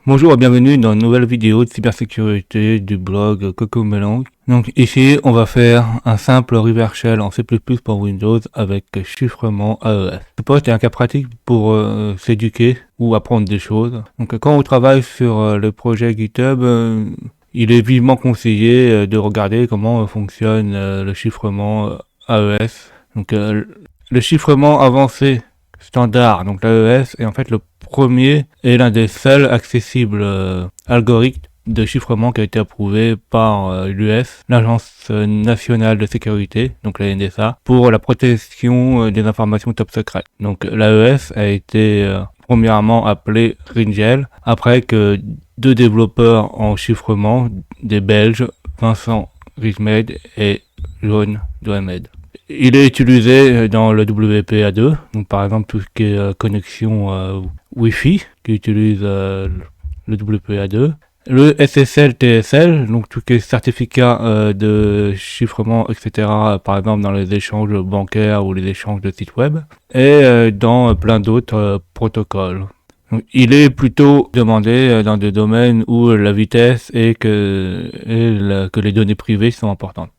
Bonjour et bienvenue dans une nouvelle vidéo de cybersécurité du blog CocoMelon. Donc ici on va faire un simple reverse shell en C++ pour Windows avec chiffrement AES. Ce poste est un cas pratique pour s'éduquer ou apprendre des choses. Donc quand on travaille sur le projet GitHub, il est vivement conseillé de regarder comment fonctionne le chiffrement AES. Donc le chiffrement avancé standard, donc l'AES, est en fait le premier et l'un des seuls accessibles algorithmes de chiffrement qui a été approuvé par l'US, l'Agence nationale de sécurité, donc la NSA, pour la protection des informations top secrètes. Donc l'AES a été premièrement appelé Ringel, après que deux développeurs en chiffrement, des Belges, Vincent Rijmed et John Doemed. Il est utilisé dans le WPA2, donc par exemple tout ce qui est connexion Wi-Fi, qui utilise le WPA2. Le SSL-TSL, donc tout ce qui est certificat de chiffrement, etc., par exemple dans les échanges bancaires ou les échanges de sites web, et dans plein d'autres protocoles. Donc, il est plutôt demandé dans des domaines où la vitesse et que les données privées sont importantes.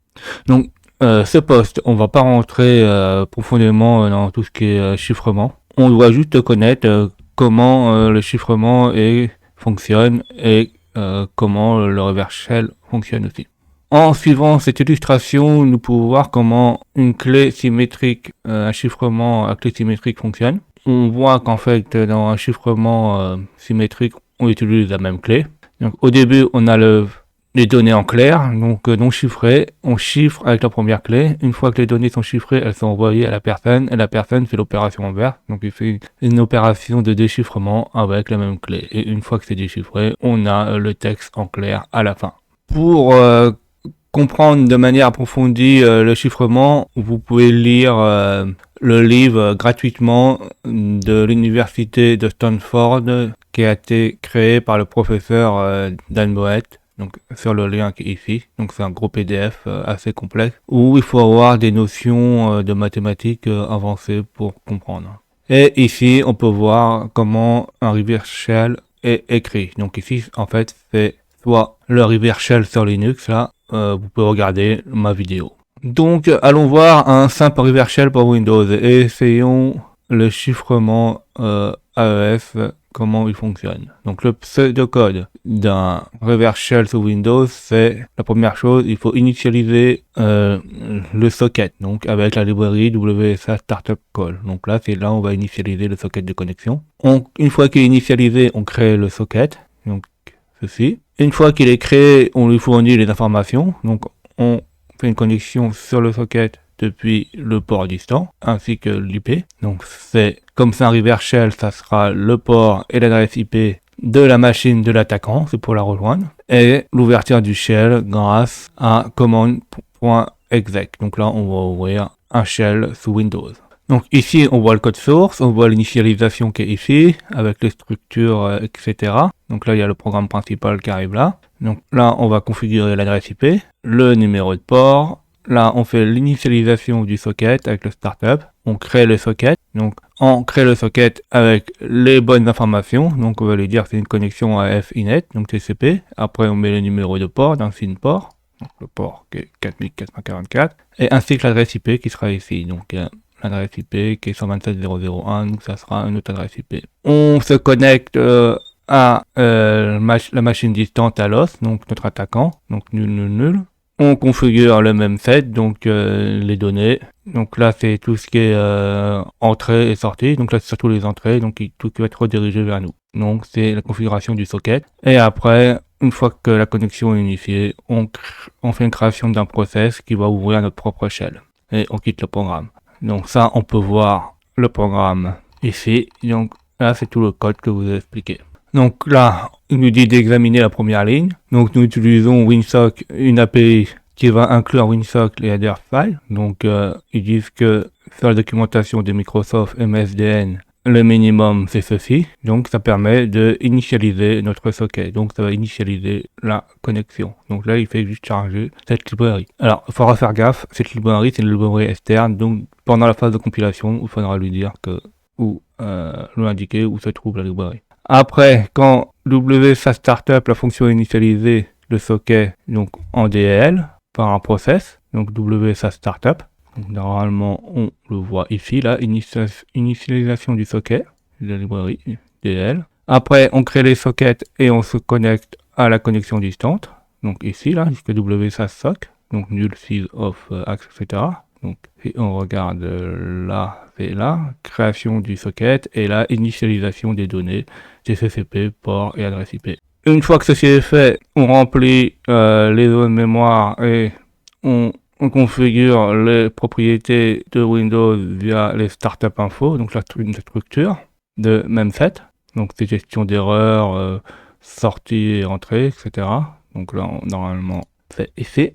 Donc, ce poste, on va pas rentrer profondément dans tout ce qui est chiffrement. On doit juste connaître comment le chiffrement fonctionne et comment le reverse shell fonctionne aussi. En suivant cette illustration, nous pouvons voir comment une clé symétrique, un chiffrement à clé symétrique fonctionne. On voit qu'en fait, dans un chiffrement symétrique, on utilise la même clé. Donc, au début, on a les données en clair, donc non chiffrées, on chiffre avec la première clé. Une fois que les données sont chiffrées, elles sont envoyées à la personne, et la personne fait l'opération inverse, donc il fait une opération de déchiffrement avec la même clé. Et une fois que c'est déchiffré, on a le texte en clair à la fin. Pour comprendre de manière approfondie le chiffrement, vous pouvez lire le livre gratuitement de l'université de Stanford qui a été créé par le professeur Dan Boett. Donc sur le lien qui est ici, donc c'est un gros PDF assez complexe où il faut avoir des notions de mathématiques avancées pour comprendre. Et ici on peut voir comment un reverse shell est écrit. Donc ici en fait c'est soit le reverse shell sur Linux, là vous pouvez regarder ma vidéo. Donc allons voir un simple reverse shell pour Windows et essayons le chiffrement AES, comment il fonctionne. Donc le pseudocode d'un reverse shell sous Windows, c'est la première chose, il faut initialiser le socket, donc avec la librairie WSA Startup Call. Donc là, c'est là où on va initialiser le socket de connexion. Une fois qu'il est initialisé, on crée le socket, donc ceci. Une fois qu'il est créé, on lui fournit les informations, donc on fait une connexion sur le socket depuis le port distant, ainsi que l'IP. Donc c'est comme c'est un reverse shell, ça sera le port et l'adresse IP de la machine de l'attaquant, c'est pour la rejoindre, et l'ouverture du shell grâce à command.exec. Donc là, on va ouvrir un shell sous Windows. Donc ici, on voit le code source, on voit l'initialisation qui est ici, avec les structures, etc. Donc là, il y a le programme principal qui arrive là. Donc là, on va configurer l'adresse IP, le numéro de port. Là, on fait l'initialisation du socket avec le startup. On crée le socket. Donc, on crée le socket avec les bonnes informations. Donc, on va lui dire que c'est une connexion à FINET, donc TCP. Après, on met le numéro de port d'un SYN port. Donc, le port qui est 4444. Et ainsi que l'adresse IP qui sera ici. Donc, l'adresse IP qui est 127.0.0.1, donc ça sera une autre adresse IP. On se connecte à la machine distante à l'os, donc notre attaquant, donc nul. On configure le même set, donc les données. Donc là, c'est tout ce qui est entrée et sortie. Donc là, c'est surtout les entrées, donc tout qui va être redirigé vers nous. Donc c'est la configuration du socket. Et après, une fois que la connexion est unifiée, on fait une création d'un process qui va ouvrir notre propre shell. Et on quitte le programme. Donc ça, on peut voir le programme ici. Donc là, c'est tout le code que vous ai expliqué. Donc là, il nous dit d'examiner la première ligne. Donc nous utilisons WinSock, une API qui va inclure WinSock et header file. Donc ils disent que sur la documentation de Microsoft MSDN, le minimum c'est ceci. Donc ça permet de initialiser notre socket. Donc ça va initialiser la connexion. Donc là, il fait juste charger cette librairie. Alors, il faudra faire gaffe, cette librairie, c'est une librairie externe. Donc pendant la phase de compilation, il faudra lui dire que, ou lui indiquer où se trouve la librairie. Après, quand WSA Startup, la fonction initialisée, le socket donc en DLL par un process, donc WSA Startup. Donc, normalement, on le voit ici, là, initialisation du socket, de la librairie DLL. Après, on crée les sockets et on se connecte à la connexion distante. Donc ici, là, jusqu'à WSA sock, donc null sys off axe, etc. Donc, et on regarde là, c'est là, création du socket et là, initialisation des données, TCCP, port et adresse IP. Une fois que ceci est fait, on remplit les zones mémoire et on configure les propriétés de Windows via les startup info, donc une structure de memset, donc c'est gestion d'erreurs, sortie et entrée, etc. Donc là, normalement, c'est ici.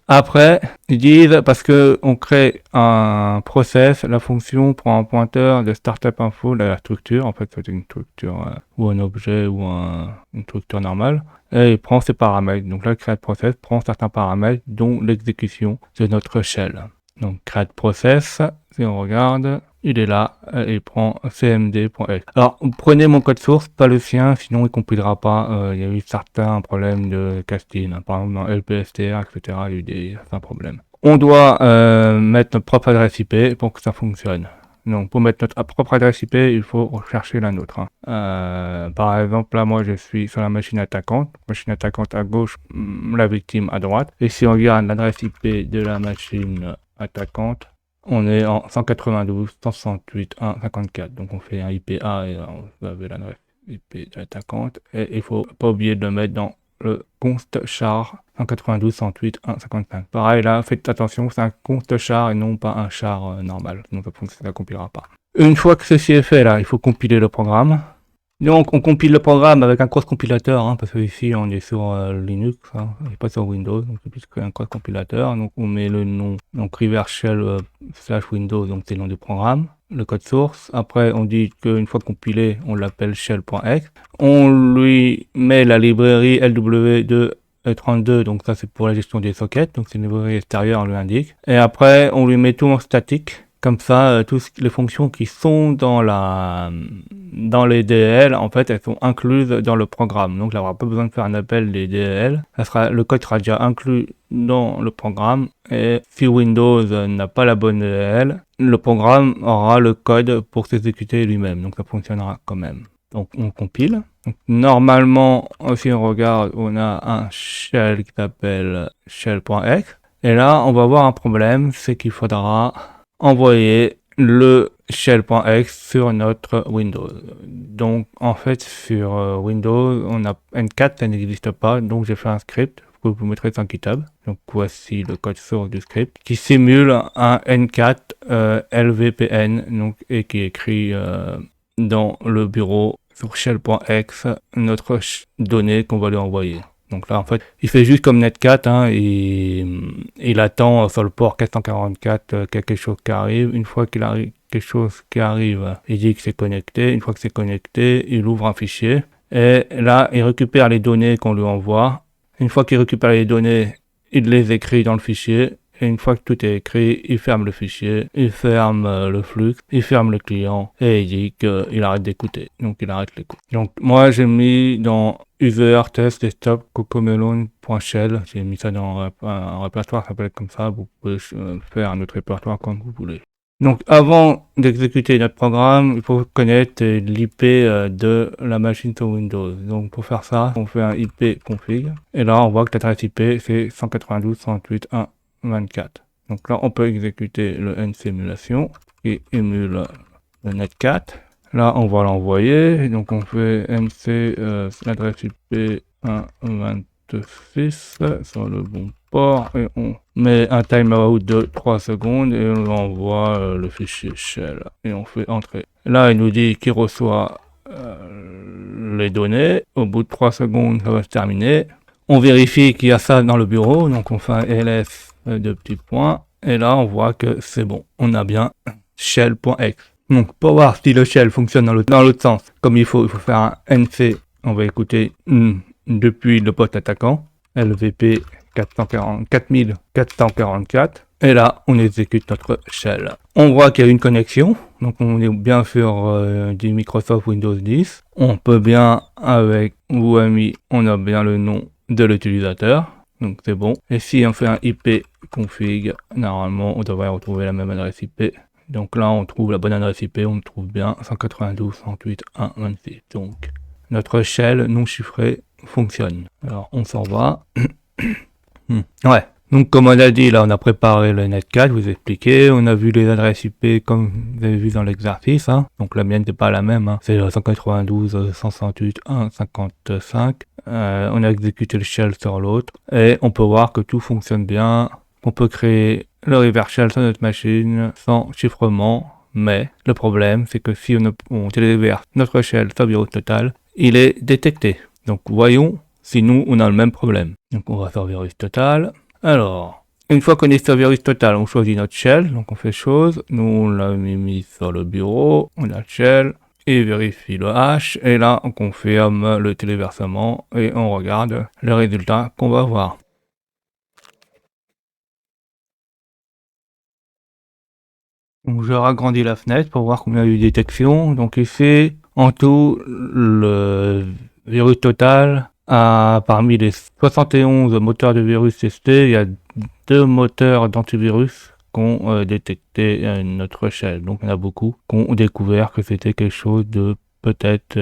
Après, ils disent, parce que on crée un process, la fonction prend un pointeur de startup info de la structure, en fait c'est une structure ou un objet ou une structure normale, et il prend ses paramètres. Donc là, create process prend certains paramètres, dont l'exécution de notre shell. Donc create process, si on regarde, il est là, il prend cmd.x. Alors, prenez mon code source, pas le sien, sinon il compilera pas. Il y a eu certains problèmes de casting, hein. Par exemple dans LPSTR, etc. Il y a eu certains problèmes. On doit mettre notre propre adresse IP pour que ça fonctionne. Donc, pour mettre notre propre adresse IP, il faut rechercher la nôtre. Hein. Par exemple, là, moi, je suis sur la machine attaquante à gauche, la victime à droite. Et si on regarde l'adresse IP de la machine attaquante, on est en 192.168.1.54. Donc on fait un IPA et vous avez l'adresse IP de l'attaquante. Et il faut pas oublier de le mettre dans le const char 192.168.1.55. Pareil là, faites attention, c'est un const char et non pas un char normal. Sinon ça ne compilera pas. Une fois que ceci est fait là, il faut compiler le programme. Donc on compile le programme avec un cross compilateur, hein, parce que ici on est sur Linux, hein, et pas sur Windows, donc c'est plus qu'un cross compilateur. Donc on met le nom, donc reverse shell / Windows, donc c'est le nom du programme, le code source. Après on dit qu'une fois compilé, on l'appelle shell.x. On lui met la librairie LW232, donc ça c'est pour la gestion des sockets, donc c'est une librairie extérieure, on lui indique. Et après on lui met tout en statique. Comme ça, toutes les fonctions qui sont dans les DLL, en fait, elles sont incluses dans le programme. Donc, là, on n'aura pas besoin de faire un appel des DLL. Le code sera déjà inclus dans le programme. Et si Windows n'a pas la bonne DLL, le programme aura le code pour s'exécuter lui-même. Donc, ça fonctionnera quand même. Donc, on compile. Donc, normalement, si on regarde, on a un shell qui s'appelle shell.x. Et là, on va avoir un problème, c'est qu'il faudra envoyer le shell.x sur notre Windows. Donc en fait sur Windows on a N4, ça n'existe pas, donc j'ai fait un script que vous mettrez sur GitHub. Donc voici le code source du script qui simule un N4 LVPN, donc, et qui écrit dans le bureau sur shell.x notre donnée qu'on va lui envoyer. Donc là, en fait, il fait juste comme Netcat, hein, il attend sur le port 444 quelque chose qui arrive. Une fois qu'il arrive quelque chose qui arrive, il dit que c'est connecté. Une fois que c'est connecté, il ouvre un fichier. Et là, il récupère les données qu'on lui envoie. Une fois qu'il récupère les données, il les écrit dans le fichier. Et une fois que tout est écrit, il ferme le fichier, il ferme le flux, il ferme le client et il dit qu'il arrête d'écouter. Donc il arrête l'écoute. Donc moi j'ai mis dans user test desktop cocomelon.shell, j'ai mis ça dans un répertoire, ça s'appelle comme ça, vous pouvez faire un autre répertoire comme vous voulez. Donc avant d'exécuter notre programme, il faut connaître l'IP de la machine sur Windows. Donc pour faire ça, on fait un IP config et là on voit que l'adresse IP c'est 192.168.1.24. Donc là on peut exécuter le nsimulation qui émule le netcat. Là on va l'envoyer, donc on fait nc l'adresse IP 1.26 sur le bon port et on met un timeout de 3 secondes et on envoie le fichier shell et on fait entrer. Là il nous dit qu'il reçoit les données. Au bout de 3 secondes ça va se terminer. On vérifie qu'il y a ça dans le bureau, donc on fait un ls de petits points et là on voit que c'est bon, on a bien shell.x. Donc pour voir si le shell fonctionne dans l'autre sens comme il faut faire un nc. On va écouter depuis le poste attaquant LVP 4444. Et là, on exécute notre shell. On voit qu'il y a une connexion. Donc, on est bien sur du Microsoft Windows 10. On peut bien, avec WAMI, on a bien le nom de l'utilisateur. Donc, c'est bon. Et si on fait un IP config, normalement, on devrait retrouver la même adresse IP. Donc là, on trouve la bonne adresse IP. On trouve bien 192.168.1.26. Donc, notre shell non chiffré fonctionne. Alors, on s'en va. Ouais. Donc, comme on a dit, là, on a préparé le netcat, je vous ai expliqué. On a vu les adresses IP comme vous avez vu dans l'exercice. Hein. Donc, la mienne n'est pas la même. Hein. C'est 192.168.1.55. On a exécuté le shell sur l'autre. Et on peut voir que tout fonctionne bien. On peut créer le reverse shell sur notre machine sans chiffrement. Mais le problème, c'est que si on téléverse notre shell sur VirusTotal, il est détecté. Donc, voyons si nous, on a le même problème. Donc, on va faire VirusTotal. Alors, une fois qu'on est sur VirusTotal, on choisit notre shell, donc on fait chose. Nous, on l'a mis sur le bureau, on a le shell, et vérifie le hash, et là, on confirme le téléversement, et on regarde le résultat qu'on va voir. Donc, je ragrandis la fenêtre pour voir combien il y a eu de détections. Donc ici, en tout, le VirusTotal parmi les 71 moteurs de virus testés, il y a 2 moteurs d'antivirus qui ont détecté notre shell. Donc il y en a beaucoup qui ont découvert que c'était quelque chose de peut-être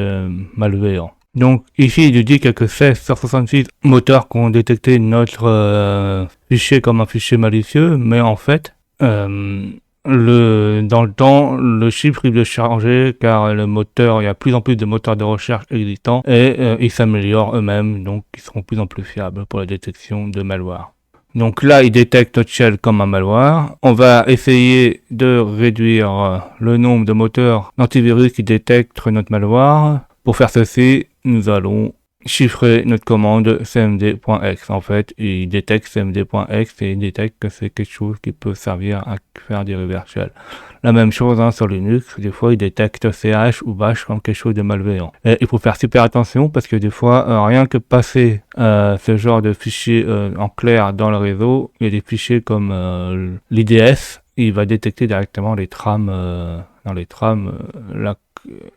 malveillant. Donc ici, il dit qu'il y a que 16 sur 66 moteurs qui ont détecté notre fichier comme un fichier malicieux, mais en fait, dans le temps, le chiffre risque de changer car le moteur, il y a de plus en plus de moteurs de recherche existants et ils s'améliorent eux-mêmes, donc ils seront de plus en plus fiables pour la détection de malware. Donc là, il détecte notre shell comme un malware. On va essayer de réduire le nombre de moteurs d'antivirus qui détectent notre malware. Pour faire ceci, nous allons chiffrer notre commande cmd.exe. En fait, il détecte cmd.exe et il détecte que c'est quelque chose qui peut servir à faire des reverse shell. La même chose sur Linux, des fois il détecte ch ou bash comme quelque chose de malveillant. Et il faut faire super attention parce que des fois, rien que passer ce genre de fichier en clair dans le réseau, il y a des fichiers comme l'IDS, il va détecter directement les trames, dans les trames,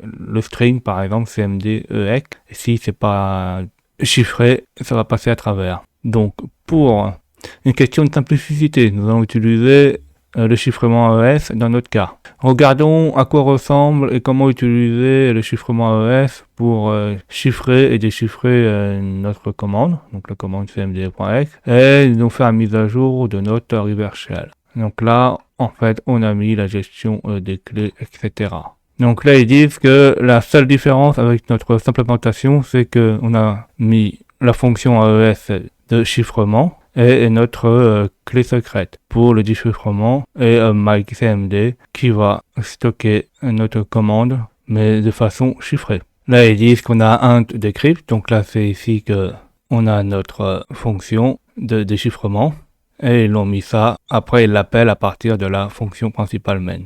le string par exemple cmd.exe, et si c'est pas chiffré, ça va passer à travers. Donc pour une question de simplicité, nous allons utiliser le chiffrement AES dans notre cas. Regardons à quoi ressemble et comment utiliser le chiffrement AES pour chiffrer et déchiffrer notre commande, donc la commande cmd.exe, et nous faire une mise à jour de notre reverse shell. Donc là, en fait, on a mis la gestion des clés, etc. Donc là, ils disent que la seule différence avec notre simple implémentation, c'est que on a mis la fonction AES de chiffrement et notre clé secrète pour le déchiffrement et MyCMD qui va stocker notre commande mais de façon chiffrée. Là, ils disent qu'on a un decrypt, donc là, c'est ici que on a notre fonction de déchiffrement et ils l'ont mis ça. Après, ils l'appellent à partir de la fonction principale main.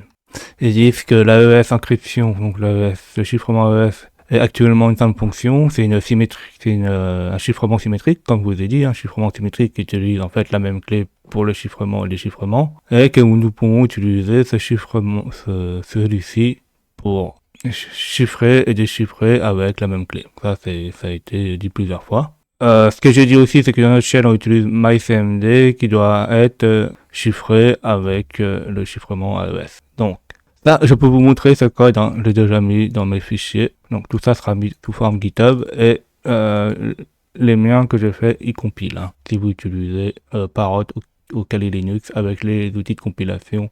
Ils disent que l'AES encryption, donc le chiffrement AES, est actuellement une simple fonction, c'est une symétrie, un chiffrement symétrique, comme je vous ai dit, un chiffrement symétrique qui utilise en fait la même clé pour le chiffrement et le déchiffrement, et que nous pouvons utiliser ce chiffrement, celui-ci pour chiffrer et déchiffrer avec la même clé. Ça a été dit plusieurs fois. Ce que j'ai dit aussi, c'est que dans notre shell, on utilise MyCMD qui doit être chiffré avec le chiffrement AES. Donc, là, je peux vous montrer ce code, hein, je l'ai déjà mis dans mes fichiers. Donc, tout ça sera mis sous forme GitHub et les miens que j'ai fait, ils compilent. Hein, si vous utilisez Parrot ou Kali Linux avec les outils de compilation,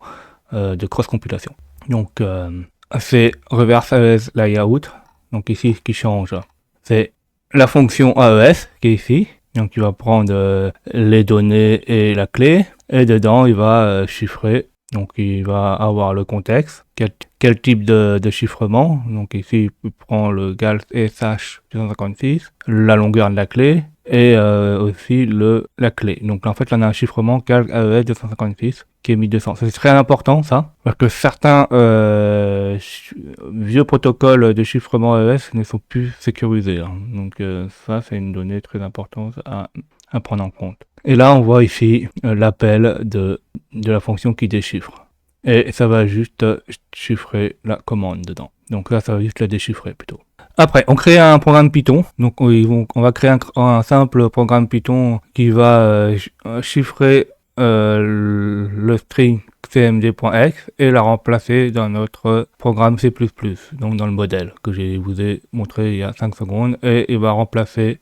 de cross-compilation. Donc, c'est reverse AES layout. Donc, ici, ce qui change, c'est la fonction AES qui est ici. Donc, il va prendre les données et la clé. Et dedans, il va chiffrer. Donc, il va avoir le contexte. Quel type de chiffrement. Donc, ici, il prend le GALS SH 256. La longueur de la clé. Et aussi la clé. Donc, en fait, là, on a un chiffrement GALS AES 256 qui est 1200. C'est très important, ça. Parce que certains vieux protocoles de chiffrement AES ne sont plus sécurisés. Hein. Donc, ça, c'est une donnée très importante à à prendre en compte. Et là, on voit ici l'appel de la fonction qui déchiffre. Et ça va juste chiffrer la commande dedans. Donc là, ça va juste la déchiffrer plutôt. Après, on crée un programme Python. Donc on va créer un simple programme Python qui va chiffrer le string cmd.x et la remplacer dans notre programme C++, donc dans le modèle que je vous ai montré il y a 5 secondes. Et il va remplacer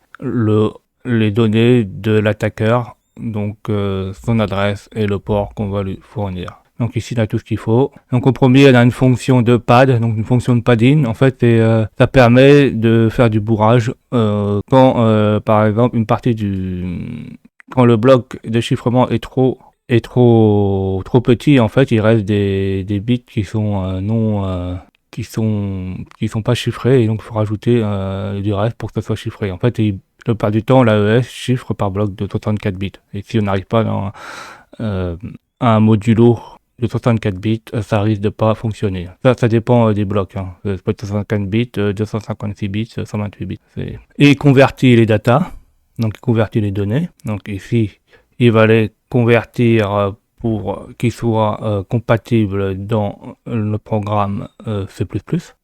les données de l'attaqueur, donc son adresse et le port qu'on va lui fournir. Donc ici, on a tout ce qu'il faut. Donc au premier, on a une fonction de pad, donc une fonction de padding. En fait, ça permet de faire du bourrage quand, par exemple, une partie quand le bloc de chiffrement est trop petit, en fait, il reste des bits qui sont qui sont pas chiffrés, et donc il faut rajouter du reste pour que ça soit chiffré. En fait, la plupart du temps, l'AES chiffre par bloc de 64 bits. Et si on n'arrive pas dans un modulo de 64 bits, ça risque de pas fonctionner. Ça dépend des blocs. Ça peut être 64 bits, 256 bits, 128 bits. Et il convertit les datas, donc il convertit les données. Donc ici, il va les convertir pour qu'ils soient compatibles dans le programme C++,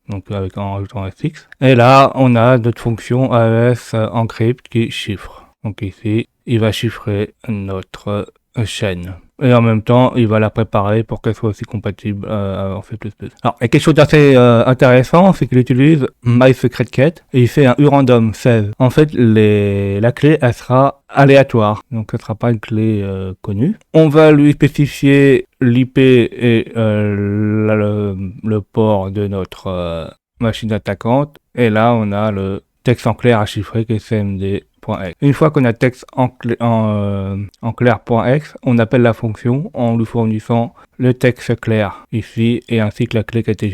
donc en rajoutant fx. Et là, on a notre fonction AES encrypt qui chiffre. Donc ici, il va chiffrer notre chaîne. Et en même temps, il va la préparer pour qu'elle soit aussi compatible en C++. Alors, il y a quelque chose d'assez intéressant, c'est qu'il utilise MySecretKey et il fait un urandom 16. En fait, la clé, elle sera aléatoire, donc ce ne sera pas une clé connue. On va lui spécifier l'IP et le port de notre machine attaquante. Et là, on a le texte en clair à chiffrer qui est cmd.x. Une fois qu'on a texte en clair.x, on appelle la fonction en lui fournissant le texte clair ici et ainsi que la clé qui a été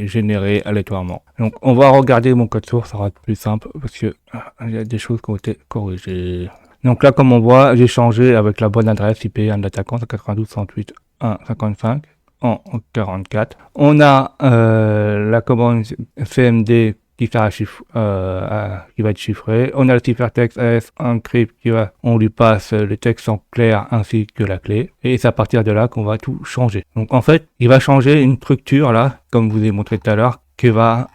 générée aléatoirement. Donc on va regarder mon code source, ça va être plus simple parce que il y a des choses qui ont été corrigées. Donc là, comme on voit, j'ai changé avec la bonne adresse IP de l'attaquant, 92.168.1.55 en 44. On a la commande cmd qui va être chiffré. On a le ciphertext AES encrypt on lui passe le texte en clair ainsi que la clé. Et c'est à partir de là qu'on va tout changer. Donc en fait, il va changer une structure là, comme je vous ai montré tout à l'heure, qui va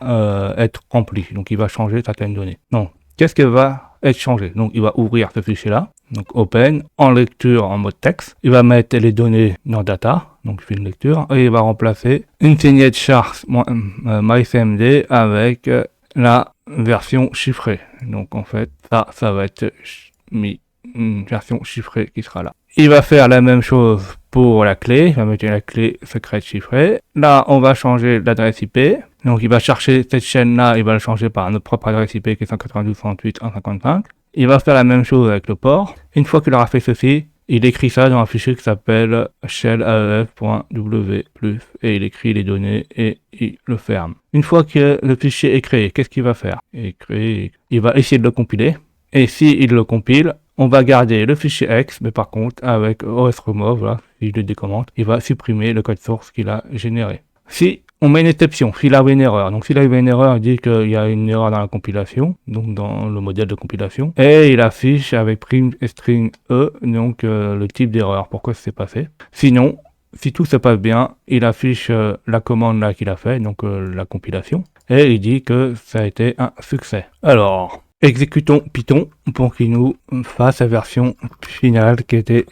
être remplie. Donc il va changer certaines données. Donc, qu'est-ce qui va être changé? Donc il va ouvrir ce fichier là. Donc open, en lecture en mode texte. Il va mettre les données dans data. Donc il fait une lecture. Et il va remplacer une saignée de char mycmd avec la version chiffrée. Donc en fait, ça va être une version chiffrée qui sera là. Il va faire la même chose pour la clé. Il va mettre la clé secrète chiffrée. Là, on va changer l'adresse IP. Donc il va chercher cette chaîne-là, il va le changer par notre propre adresse IP qui est 192.168.1.55. Il va faire la même chose avec le port. Une fois qu'il aura fait ceci, il écrit ça dans un fichier qui s'appelle shell.aef.w+, et il écrit les données et il le ferme. Une fois que le fichier est créé, qu'est-ce qu'il va faire? Il va essayer de le compiler, et s'il le compile, on va garder le fichier X, mais par contre, avec OSRemove, là, si je le décommente, il va supprimer le code source qu'il a généré. Si on met une exception, s'il avait une erreur. Donc s'il avait une erreur, il dit qu'il y a une erreur dans la compilation, donc dans le modèle de compilation, et il affiche avec prime string E, donc le type d'erreur, pourquoi ça s'est passé. Sinon, si tout se passe bien, il affiche la commande là qu'il a fait, donc la compilation, et il dit que ça a été un succès. Alors, exécutons Python pour qu'il nous fasse la version finale qui était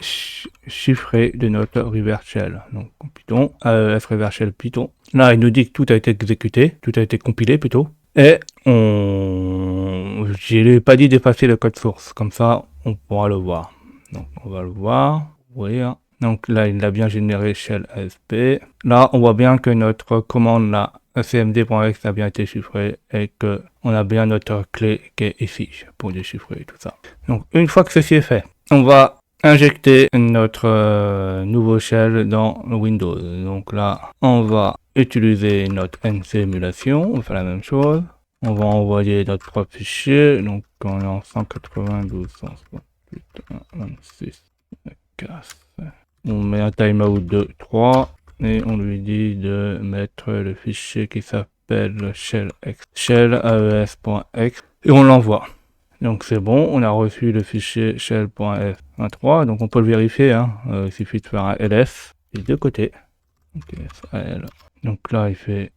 chiffrée de notre reverse shell. Donc Python, AES reverse shell Python. Là, il nous dit que tout a été exécuté, tout a été compilé plutôt. Et je n'ai pas dit d'effacer le code source, comme ça on pourra le voir. Donc on va le voir, ouvrir. Donc là, il a bien généré shell ASP. Là, on voit bien que notre commande là, cmd.x a bien été chiffrée et que on a bien notre clé qui est ici pour déchiffrer tout ça. Donc une fois que ceci est fait, on va injecter notre nouveau shell dans Windows. Donc là, on va utiliser notre NCEmulation, on fait la même chose. On va envoyer notre propre fichier, donc on est en 192.168.1.26. On met un timeout de 3 et on lui dit de mettre le fichier qui s'appelle shell.aes.x et on l'envoie. Donc c'est bon, on a reçu le fichier shell.f13, donc on peut le vérifier, hein. Il suffit de faire un ls des deux côtés. Ok, SAL. Donc là il fait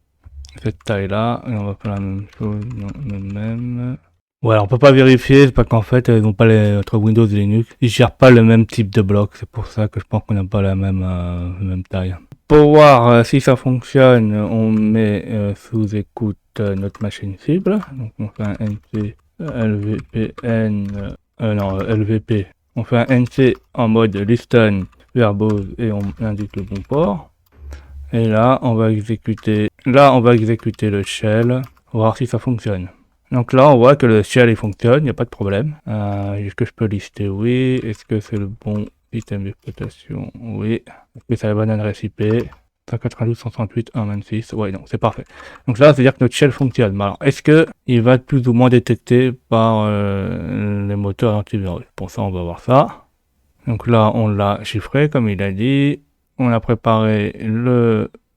cette taille là, et on va faire la même chose, non, le même. Ouais, on peut pas vérifier, c'est parce qu'en fait, ils n'ont pas entre Windows et Linux, ils gèrent pas le même type de bloc, c'est pour ça que je pense qu'on n'a pas la même taille. Pour voir si ça fonctionne, on met sous écoute notre machine cible, donc on fait un nc lvpn, non, lvp, on fait un nc en mode listen verbose et on indique le bon port. Et là, on va exécuter le shell, voir si ça fonctionne. Donc là, on voit que le shell il fonctionne, il n'y a pas de problème. Est-ce que je peux lister? Oui. Est-ce que c'est le bon système d'exploitation? Oui. Est-ce que c'est la bonne adresse IP? 192.168.126. Ouais, non, c'est parfait. Donc là, c'est-à-dire que notre shell fonctionne. Mais alors, est-ce que il va être plus ou moins détecté par les moteurs antivirus? Pour ça, on va voir ça. Donc là, on l'a chiffré, comme il a dit. On a préparé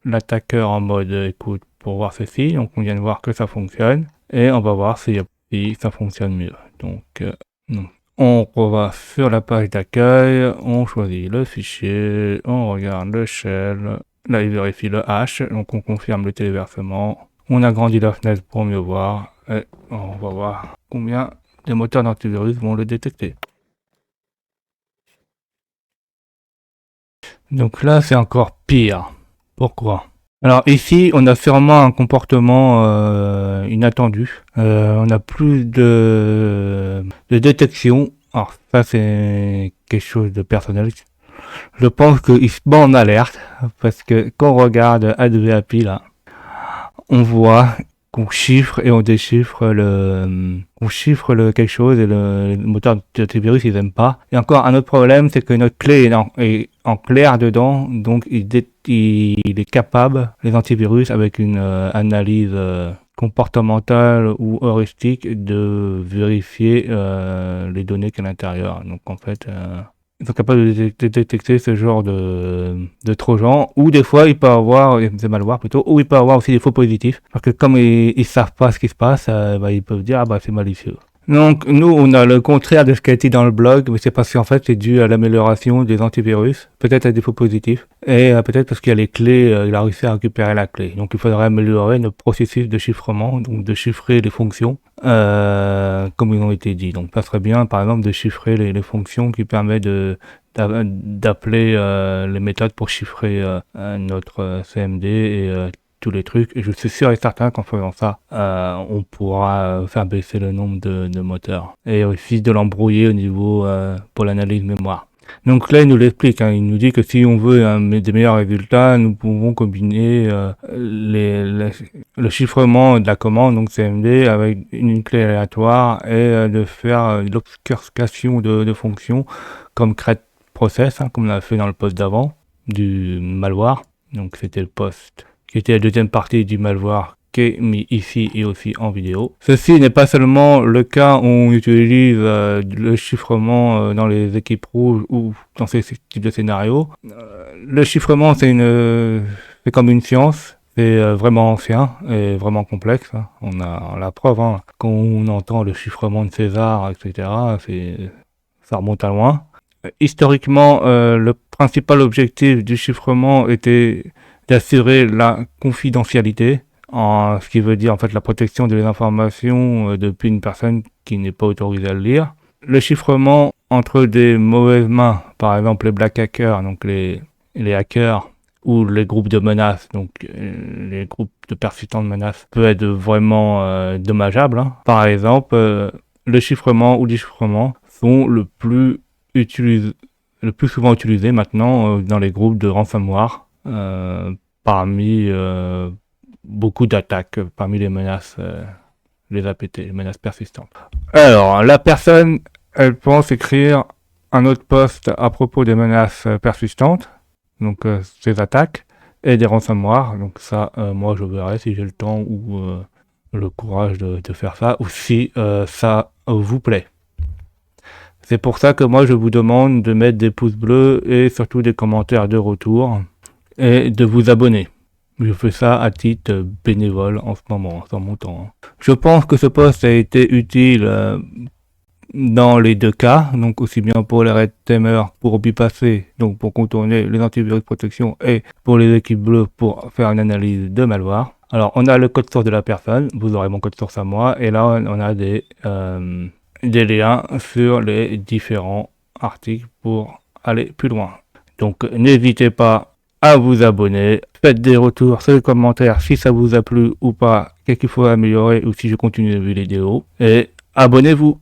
l'attaqueur en mode écoute pour voir ceci. Donc on vient de voir que ça fonctionne. Et on va voir si ça fonctionne mieux. Donc on va sur la page d'accueil, on choisit le fichier, on regarde le shell. Là, il vérifie le hash, donc on confirme le téléversement. On agrandit la fenêtre pour mieux voir. Et on va voir combien de moteurs d'antivirus vont le détecter. Donc là, c'est encore pire. Pourquoi? Alors ici, on a sûrement un comportement inattendu. On a plus de détection. Alors ça, c'est quelque chose de personnel. Je pense qu'il se met en alerte parce que quand on regarde AdVAP là, on voit qu'on chiffre et on déchiffre on chiffre quelque chose et le moteur d'antivirus ils aiment pas. Et encore un autre problème, c'est que notre clé est en clair dedans, donc il est capable, les antivirus avec une analyse comportementale ou heuristique, de vérifier les données qu'il y a à l'intérieur. Donc en fait, ils sont capables de détecter ce genre de trojans, ou des fois il peut avoir des malwares plutôt, ou il peut avoir aussi des faux positifs, parce que comme ils savent pas ce qui se passe, ils peuvent dire ah bah c'est malicieux. Donc nous on a le contraire de ce qui a été dans le blog, mais c'est parce qu'en fait c'est dû à l'amélioration des antivirus, peut-être à des faux positifs, et peut-être parce qu'il y a les clés, il a réussi à récupérer la clé. Donc il faudrait améliorer notre processus de chiffrement, donc de chiffrer les fonctions comme ils ont été dit. Donc ça serait bien par exemple de chiffrer les fonctions qui permettent d'appeler les méthodes pour chiffrer notre CMD et tous les trucs. Et je suis sûr et certain qu'en faisant ça, on pourra faire baisser le nombre de moteurs. Et aussi de l'embrouiller au niveau pour l'analyse mémoire. Donc là, il nous l'explique, hein. Il nous dit que si on veut des meilleurs résultats, nous pouvons combiner le chiffrement de la commande, donc CMD, avec une clé aléatoire et de faire l'obfuscation de fonctions comme create process, hein, comme on a fait dans le post d'avant du malware. Donc c'était le post qui était la deuxième partie du malware qui est mis ici et aussi en vidéo. Ceci n'est pas seulement le cas où on utilise le chiffrement dans les équipes rouges ou dans ces types de scénarios. Le chiffrement c'est comme une science. C'est vraiment ancien et vraiment complexe. Hein. On a la preuve, hein. Quand on entend le chiffrement de César, etc., ça remonte à loin. Historiquement, le principal objectif du chiffrement était d'assurer la confidentialité, ce qui veut dire en fait la protection des informations depuis une personne qui n'est pas autorisée à le lire. Le chiffrement entre des mauvaises mains, par exemple les black hackers, donc les hackers, ou les groupes de menaces, donc les groupes de persistants de menaces, peut être vraiment dommageable. Hein. Par exemple, le chiffrement ou déchiffrement sont le plus souvent utilisé maintenant dans les groupes de ransomware, parmi beaucoup d'attaques, parmi les menaces, les APT, les menaces persistantes. Alors, la personne, elle pense écrire un autre post à propos des menaces persistantes, donc ces attaques, et des ransomware. Donc ça, moi je verrai si j'ai le temps ou le courage de faire ça, ou si ça vous plaît. C'est pour ça que moi je vous demande de mettre des pouces bleus et surtout des commentaires de retour et de vous abonner. Je fais ça à titre bénévole en ce moment, sans mon temps. Je pense que ce post a été utile dans les deux cas, donc aussi bien pour les Red Teamers pour bypasser, donc pour contourner les antivirus protection, et pour les équipes bleues pour faire une analyse de malware. Alors on a le code source de la personne, vous aurez mon code source à moi, et là on a des liens sur les différents articles pour aller plus loin. Donc n'hésitez pas à vous abonner, faites des retours sur les commentaires si ça vous a plu ou pas, qu'est-ce qu'il faut améliorer ou si je continue de vidéo, et abonnez-vous.